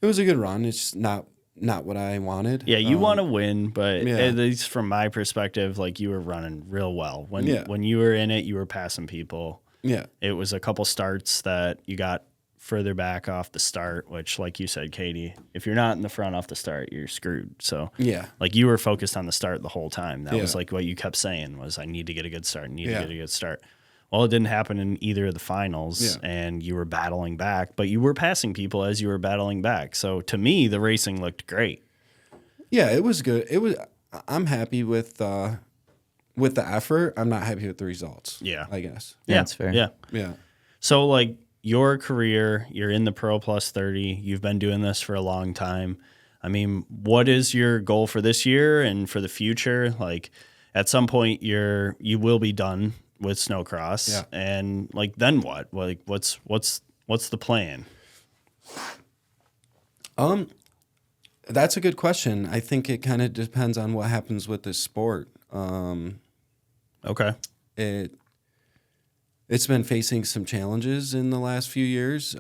was a good run. It's not what I wanted. Yeah, you want to win, but yeah. at least from my perspective, like you were running real well. When you were in it, you were passing people. Yeah. It was a couple starts that you got further back off the start, which, like you said, Katie, if you're not in the front off the start, you're screwed. So Yeah. like you were focused on the start the whole time. That Yeah. was like what you kept saying was, I need to get a good start, need Yeah. to get a good start. Well, it didn't happen in either of the finals, Yeah. and you were battling back, but you were passing people as you were battling back. So to me, the racing looked great. Yeah, it was good. I'm happy with the effort. I'm not happy with the results. Yeah. I guess. Yeah, that's fair. Yeah. Yeah. So like your career, you're in the Pro Plus 30. You've been doing this for a long time. I mean, what is your goal for this year and for the future? Like at some point you will be done with snowcross. Yeah. And like then what? Like what's the plan? That's a good question. I think it kind of depends on what happens with this sport. Okay. It's been facing some challenges in the last few years.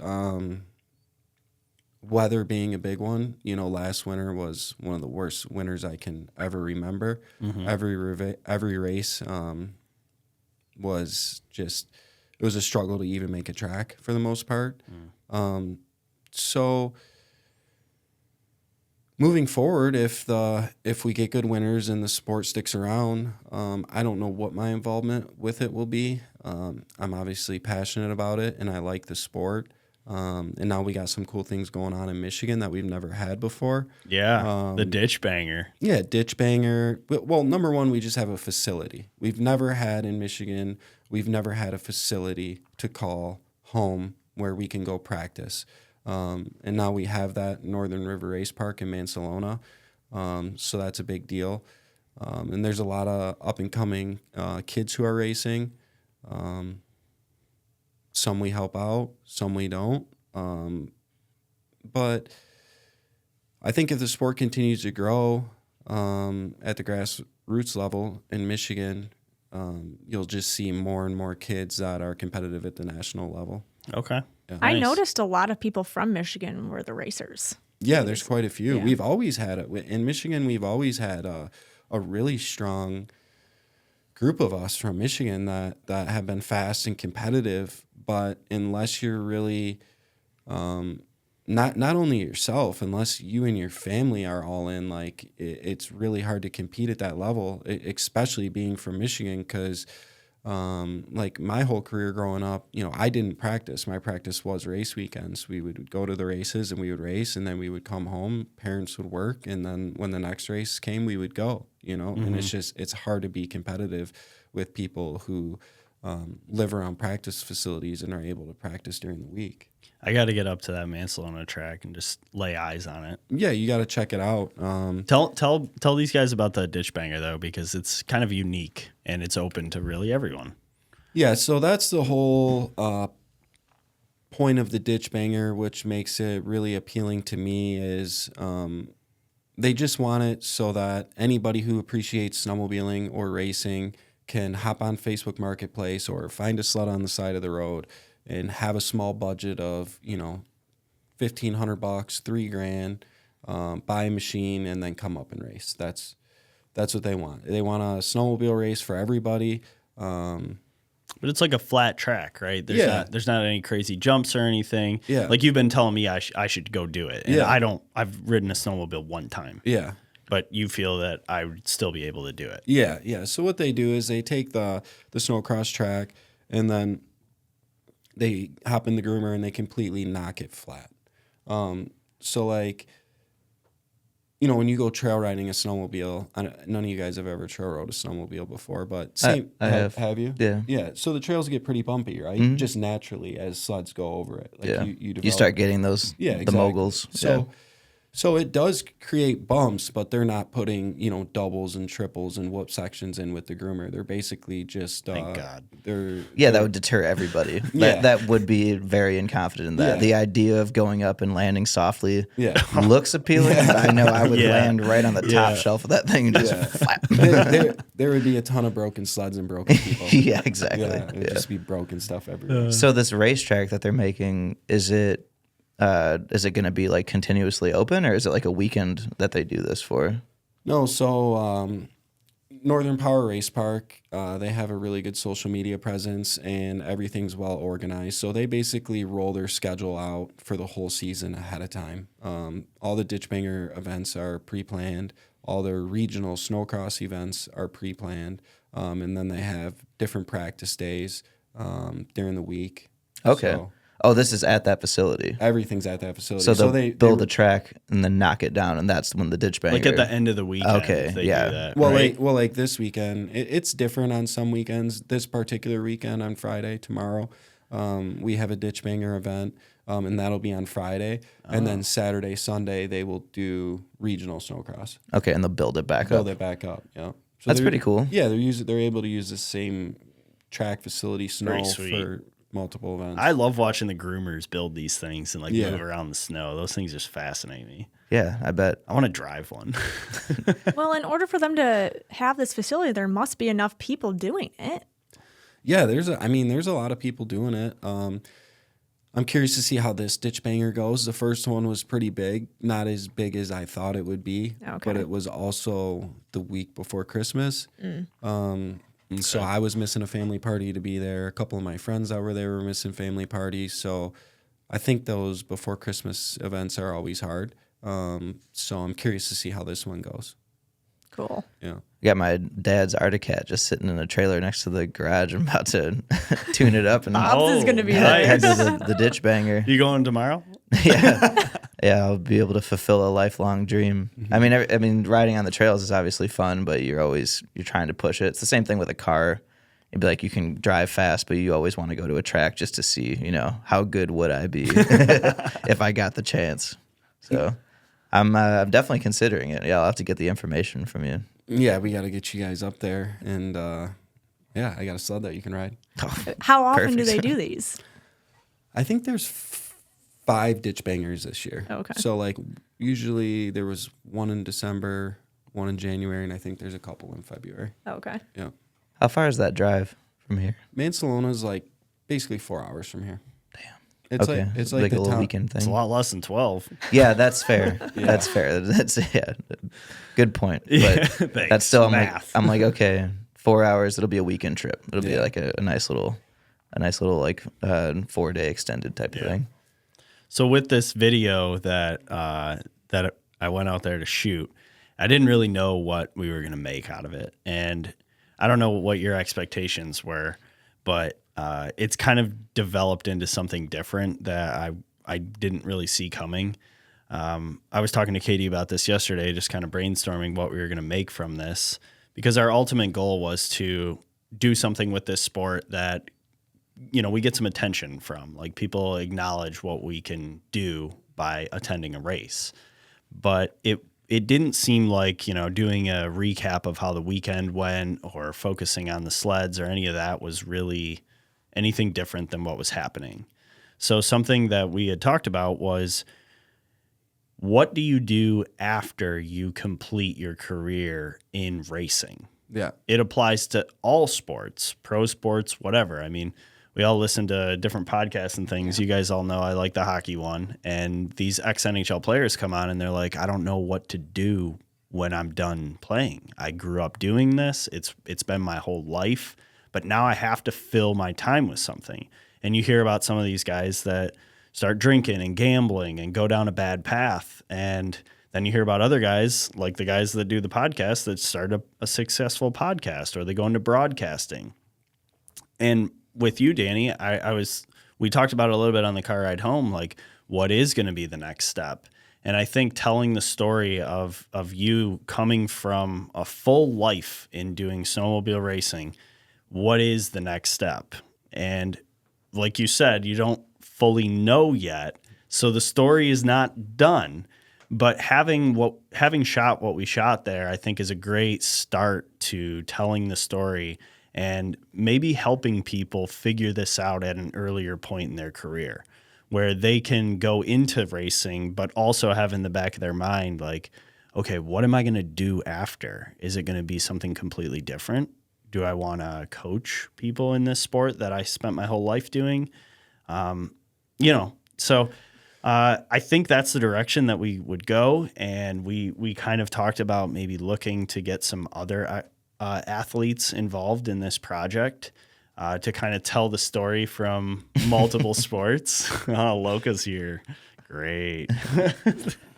Weather being a big one. Last winter was one of the worst winters I can ever remember. Mm-hmm. Every race was just, it was a struggle to even make a track for the most part. So moving forward, if we get good winners and the sport sticks around, I don't know what my involvement with it will be. I'm obviously passionate about it, and I like the sport. And now we got some cool things going on in Michigan that we've never had before. Yeah, the ditch banger. Yeah, ditch banger. Well, number one, we just have a facility. We've never had in Michigan, we've never had a facility to call home where we can go practice. And now we have that Northern River Race Park in Mansalona. So that's a big deal. And there's a lot of up-and-coming kids who are racing. Some we help out, some we don't. But I think if the sport continues to grow at the grassroots level in Michigan, you'll just see more and more kids that are competitive at the national level. Okay. Yeah. I Nice. noticed a lot of people from Michigan were the racers. Yeah, there's quite a few. Yeah. We've always had it. In Michigan, we've always had a really strong group of us from Michigan that have been fast and competitive. But unless you're really not only yourself, unless you and your family are all in, like it's really hard to compete at that level, especially being from Michigan, because like my whole career growing up, I didn't practice. My practice was race weekends. We would go to the races and we would race, and then we would come home, parents would work, and then when the next race came, we would go, and it's hard to be competitive with people who live around practice facilities and are able to practice during the week. I got to get up to that Mansalona track and just lay eyes on it. Yeah, you got to check it out. Tell these guys about the ditch banger though, because it's kind of unique and it's open to really everyone. Yeah, so that's the whole point of the ditch banger, which makes it really appealing to me. Is they just want it so that anybody who appreciates snowmobiling or racing can hop on Facebook Marketplace or find a sled on the side of the road and have a small budget of, $1,500, $3,000, buy a machine and then come up and race. That's what they want. They want a snowmobile race for everybody. But it's like a flat track, right? There's not any crazy jumps or anything. Yeah. Like you've been telling me I should go do it. And Yeah. I've ridden a snowmobile one time. Yeah. But you feel that I would still be able to do it. Yeah, yeah. So what they do is they take the snowcross track and then they hop in the groomer and they completely knock it flat. So like, when you go trail riding a snowmobile, none of you guys have ever trail rode a snowmobile before, but same. I have. Have you? Yeah. Yeah. So the trails get pretty bumpy, right? Just naturally as sleds go over it. Like Yeah. you You start develop- getting those, Yeah, the exactly. moguls. So it does create bumps, but they're not putting, doubles and triples and whoop sections in with the groomer. They're basically just Thank God. Yeah, that would deter everybody. Yeah. That would be very inconfident in that. Yeah. The idea of going up and landing softly Yeah. looks appealing, but I know I would Yeah. land right on the top Yeah. shelf of that thing and just Yeah. flap. there would be a ton of broken sleds and broken people. Yeah, exactly. Yeah, it would Yeah. just be broken stuff everywhere. So this racetrack that they're making, is it going to be like continuously open, or is it like a weekend that they do this for? No, so Northern Power Race Park, they have a really good social media presence and everything's well organized. So they basically roll their schedule out for the whole season ahead of time. All the ditch banger events are pre-planned. All their regional snowcross events are pre-planned. And then they have different practice days during the week. Okay. So Oh, this is at that facility. everything's at that facility. So they'll they build a track and then knock it down, and that's when the ditch banger. Like at the end of the weekend. Okay, they yeah. do that, Well, right? like this weekend, it's different on some weekends. This particular weekend on Friday, tomorrow, we have a ditch banger event, and that'll be on Friday. And then Saturday, Sunday, they will do regional snowcross. Okay, and they'll build it back Build up. it back up. Yeah, so That's they're- pretty cool. Yeah, they're able to use the same track facility snow Pretty sweet. for multiple events. I love watching the groomers build these things and Yeah. move around the snow. Those things just fascinate me. Yeah, I bet. I want to drive one. Well, in order for them to have this facility, there must be enough people doing it. Yeah, there's a lot of people doing it. I'm curious to see how this ditch banger goes. The first one was pretty big, not as big as I thought it would be, Okay. but it was also the week before Christmas. And so I was missing a family party to be there. A couple of my friends that were there were missing family parties. So I think those before Christmas events are always hard. So I'm curious to see how this one goes. Cool. Yeah. I got my dad's Arctic Cat just sitting in a trailer next to the garage. I'm about to tune it up and Bob's is going to be head nice. to the ditch banger. You going tomorrow? Yeah, I'll be able to fulfill a lifelong dream. I mean, riding on the trails is obviously fun, but you're trying to push it. It's the same thing with a car. It'd be like you can drive fast, but you always want to go to a track just to see, how good would I be if I got the chance. So I'm definitely considering it. Yeah, I'll have to get the information from you. Yeah, we got to get you guys up there. And yeah, I got a sled that you can ride. How often do Perfect. they do these? I think there's 5 ditch bangers this year. Okay. So like usually there was one in December, one in January, and I think there's a couple in February. Okay. Yeah. How far is that drive from here? Mancelona's like basically 4 hours from here. Damn. It's Okay, it's so like a the little town. weekend It's a thing. lot less than 12. Yeah, that's fair. That's fair. That's good point. But Thanks. that's still Math. I'm like okay, 4 hours. It'll be a weekend trip. It'll be Yeah. like a nice little like 4-day extended type of thing. So with this video that I went out there to shoot, I didn't really know what we were going to make out of it. And I don't know what your expectations were, but it's kind of developed into something different that I didn't really see coming. I was talking to Katie about this yesterday, just kind of brainstorming what we were going to make from this, because our ultimate goal was to do something with this sport that we get some attention from. Like, people acknowledge what we can do by attending a race. But it didn't seem like, doing a recap of how the weekend went or focusing on the sleds or any of that was really anything different than what was happening. So something that we had talked about was, what do you do after you complete your career in racing? Yeah. It applies to all sports, pro sports, whatever. I mean, we all listen to different podcasts and things. You guys all know I like the hockey one. And these ex-NHL players come on and they're like, I don't know what to do when I'm done playing. I grew up doing this. It's been my whole life. But now I have to fill my time with something. And you hear about some of these guys that start drinking and gambling and go down a bad path. And then you hear about other guys, like the guys that do the podcast, that start a successful podcast, or they go into broadcasting. And with you, Danny, we talked about it a little bit on the car ride home, like, what is going to be the next step? And I think telling the story of you coming from a full life in doing snowmobile racing, what is the next step? And like you said, you don't fully know yet. So the story is not done, but having shot what we shot there, I think, is a great start to telling the story and maybe helping people figure this out at an earlier point in their career, where they can go into racing, but also have in the back of their mind, like, okay, what am I going to do after? Is it going to be something completely different? Do I want to coach people in this sport that I spent my whole life doing? So I think that's the direction that we would go. And we kind of talked about maybe looking to get some other athletes involved in this project to kind of tell the story from multiple sports. Oh, Loca's here. Great.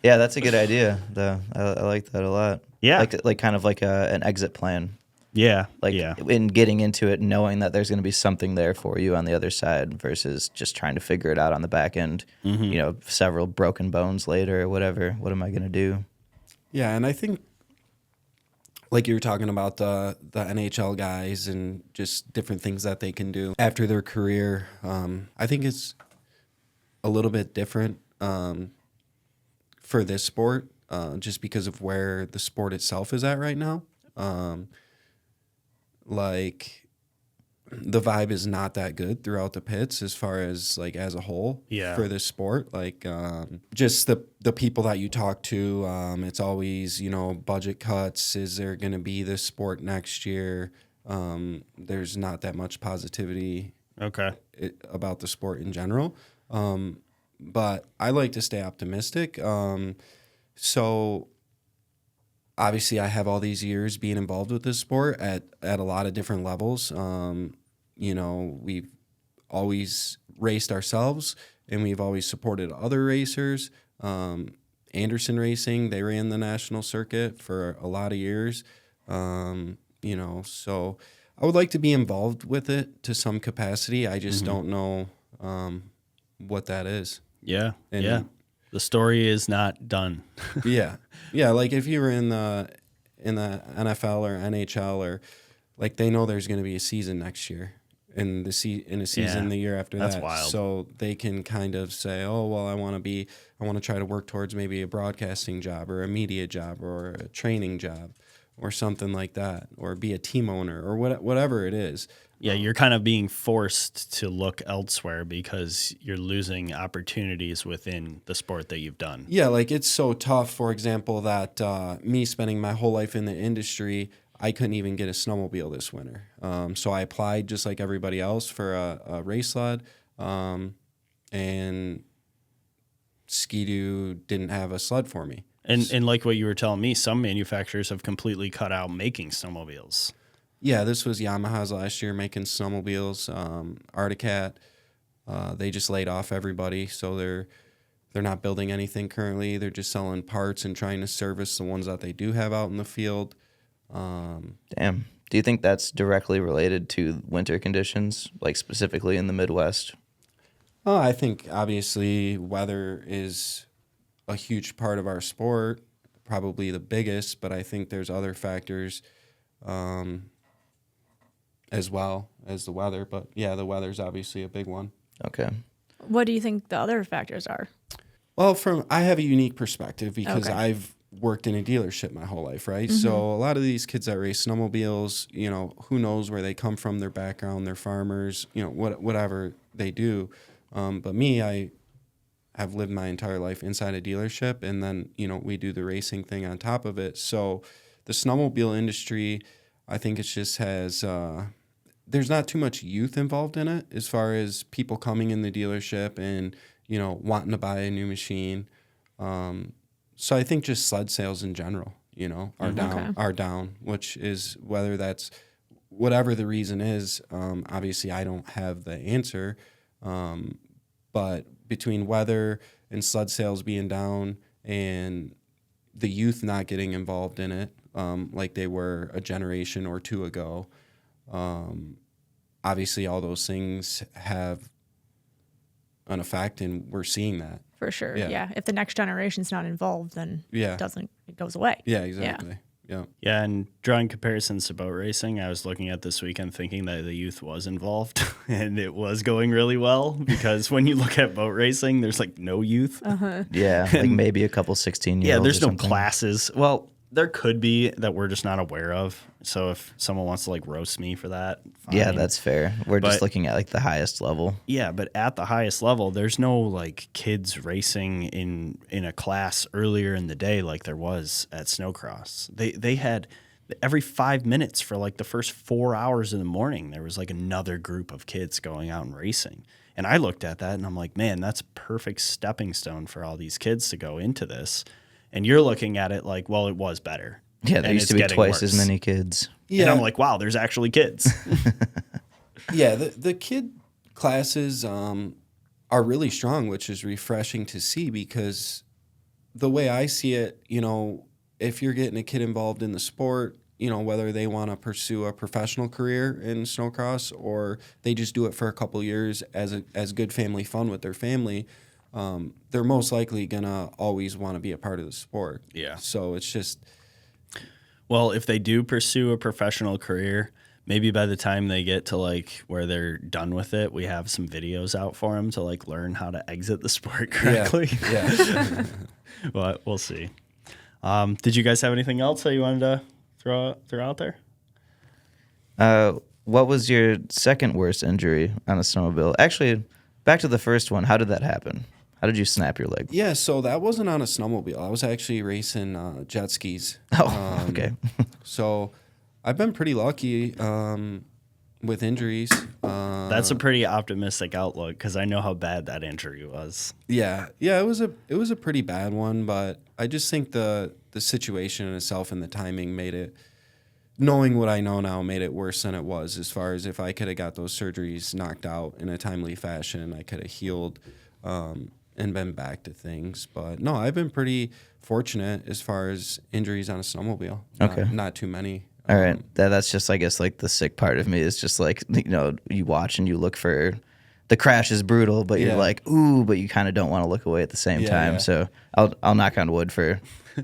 Yeah, that's a good idea, though. I like that a lot. Yeah. Like kind of like an exit plan. Yeah. Like yeah. in getting into it, knowing that there's going to be something there for you on the other side versus just trying to figure it out on the back end, several broken bones later or whatever. What am I going to do? Yeah, and I think, like you were talking about the NHL guys and just different things that they can do after their career, I think it's a little bit different for this sport just because of where the sport itself is at right now. Like, the vibe is not that good throughout the pits as far as, like, as a whole for this sport. Like, just the people that you talk to, it's always, budget cuts. Is there going to be this sport next year? There's not that much positivity about the sport in general. But I like to stay optimistic. So obviously I have all these years being involved with this sport at a lot of different levels. We've always raced ourselves, and we've always supported other racers. Anderson Racing, they ran the national circuit for a lot of years. So I would like to be involved with it to some capacity. I just don't know what that is. Yeah. The story is not done. Yeah. Like, if you were in the NFL or NHL, or like, they know there's going to be a season next year, and a season the year after that. That's wild. So they can kind of say, oh, well, I want to try to work towards maybe a broadcasting job or a media job or a training job or something like that, or be a team owner or whatever it is. Yeah, you're kind of being forced to look elsewhere because you're losing opportunities within the sport that you've done. Yeah, like, it's so tough, for example, that me spending my whole life in the industry, I couldn't even get a snowmobile this winter. So I applied just like everybody else for a race sled, and Ski-Doo didn't have a sled for me. And like what you were telling me, some manufacturers have completely cut out making snowmobiles. Yeah, this was Yamaha's last year making snowmobiles. Articat, they just laid off everybody, so they're not building anything currently. They're just selling parts and trying to service the ones that they do have out in the field. Damn. Do you think that's directly related to winter conditions, like specifically in the Midwest? I think obviously weather is a huge part of our sport, probably the biggest, but I think there's other factors. as well as the weather. But yeah, the weather's obviously a big one. Okay. What do you think the other factors are? Well, I have a unique perspective because Okay. I've worked in a dealership my whole life, right? So a lot of these kids that race snowmobiles, who knows where they come from, their background, they're farmers, whatever they do. But me, I have lived my entire life inside a dealership, and then, we do the racing thing on top of it. So the snowmobile industry, I think it just has, there's not too much youth involved in it as far as people coming in the dealership and, wanting to buy a new machine. So I think just sled sales in general, are down, which is whether that's whatever the reason is. Obviously, I don't have the answer, but between weather and sled sales being down and the youth not getting involved in it, like they were a generation or two ago, obviously all those things have an effect, and we're seeing that. For sure. Yeah. Yeah. If the next generation's not involved, then it goes away. Yeah, exactly. Yeah. Yeah, and drawing comparisons to boat racing, I was looking at this weekend thinking that the youth was involved and it was going really well, because when you look at boat racing, there's like no youth. Yeah, like maybe a couple 16-year-olds. Yeah, there's or no something. classes. Well, there could be that we're just not aware of. So if someone wants to like roast me for that, fine. Yeah, that's fair. We're just But- looking at like the highest level. Yeah, but at the highest level, there's no like kids racing in a class earlier in the day like there was at Snowcross. They had every 5 minutes for like the first 4 hours in the morning, there was like another group of kids going out and racing. And I looked at that and I'm like, man, that's a perfect stepping stone for all these kids to go into this. And you're looking at it like, well, it was better. Yeah, there And used to it's be getting twice as worse. many kids. Yeah. And I'm like, wow, there's actually kids. Yeah, the kid classes are really strong, which is refreshing to see, because the way I see it, if you're getting a kid involved in the sport, whether they want to pursue a professional career in snowcross or they just do it for a couple years as good family fun with their family, they're most likely gonna always want to be a part of the sport. Yeah. So it's just, Well, if they do pursue a professional career, maybe by the time they get to like where they're done with it, we have some videos out for them to like learn how to exit the sport correctly. yeah. But we'll see. Did you guys have anything else that you wanted to throw out there? What was your second worst injury on a snowmobile? Actually, back to the first one. How did that happen? How did you snap your leg? Yeah, so that wasn't on a snowmobile. I was actually racing jet skis. Oh, okay. So I've been pretty lucky with injuries. That's a pretty optimistic outlook, because I know how bad that injury was. Yeah, it was a pretty bad one, but I just think the situation in itself and the timing made it, knowing what I know now, made it worse than it was, as far as if I could have got those surgeries knocked out in a timely fashion, I could have healed and been back to things. But no, I've been pretty fortunate as far as injuries on a snowmobile. Okay. Not too many. All right. That's just, I guess, like the sick part of me is just like, you watch and you look for the crash is brutal, but you're Yeah. like, ooh, but you kind of don't want to look away at the same Yeah, time. yeah. So I'll knock on wood for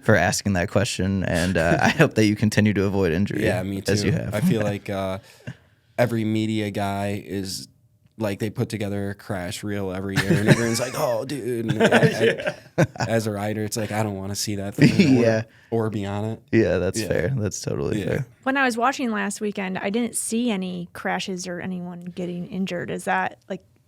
asking that question. And I hope that you continue to avoid injury. Yeah, me too. As you have. I feel like every media guy is like, they put together a crash reel every year, and everyone's like, "Oh, dude!" And as a rider, it's like, I don't want to see that thing, Yeah. or be on it. Yeah, that's Yeah. fair. That's totally Yeah. fair. When I was watching last weekend, I didn't see any crashes or anyone getting injured. Is that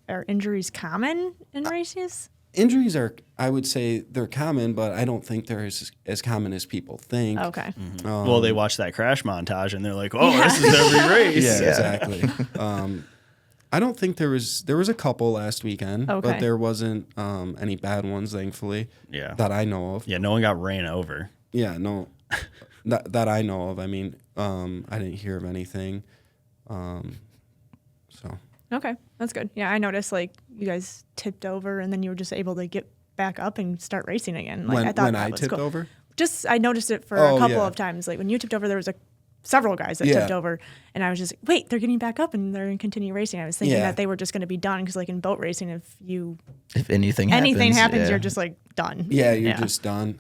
are injuries common in races? Injuries are, I would say, they're common, but I don't think they're as common as people think. Okay. Well, they watch that crash montage and they're like, oh, this is every race. Yeah, Yeah. exactly. I don't think there was a couple last weekend, Okay. but there wasn't any bad ones, thankfully, Yeah. that I know of. Yeah, no one got ran over. Yeah, no, that I know of. I mean, I didn't hear of anything. So Okay. That's good. Yeah, I noticed you guys tipped over and then you were just able to get back up and start racing again. when I thought I that was tipped cool. over, I noticed it for Oh, a couple yeah. of times. Like when you tipped over, there was several guys that Yeah. tipped over, and I was just wait, they're getting back up and they're going to continue racing. I was thinking Yeah. that they were just going to be done, because in boat racing, if If anything anything happens, yeah. you're just done. yeah, you're just done.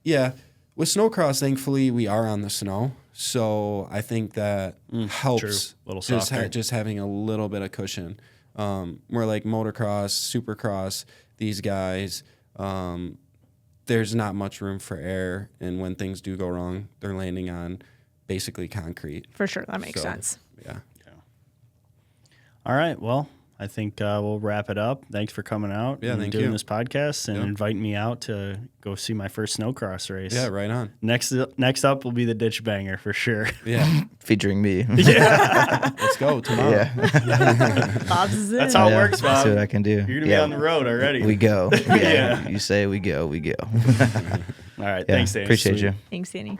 Yeah, with snowcross, thankfully we are on the snow, So I think that helps. True. Little softer. Just having a little bit of cushion. Where like motocross, supercross, these guys, there's not much room for error. And when things do go wrong, they're landing on basically concrete. For sure. That makes sense. Yeah. All right. Well, I think we'll wrap it up. Thanks for coming out and doing this podcast and inviting me out to go see my first snowcross race. Yeah, right on. Next up will be the ditch banger for sure. Yeah. Featuring me. Yeah. Let's go tomorrow. Yeah. Bob's is in. That's how it works, Bob. See what I can do. You're going to be on the road already. We go. Yeah. You say we go, we go. All right. Thanks, Danny. Appreciate Sweet. you. Thanks, Danny.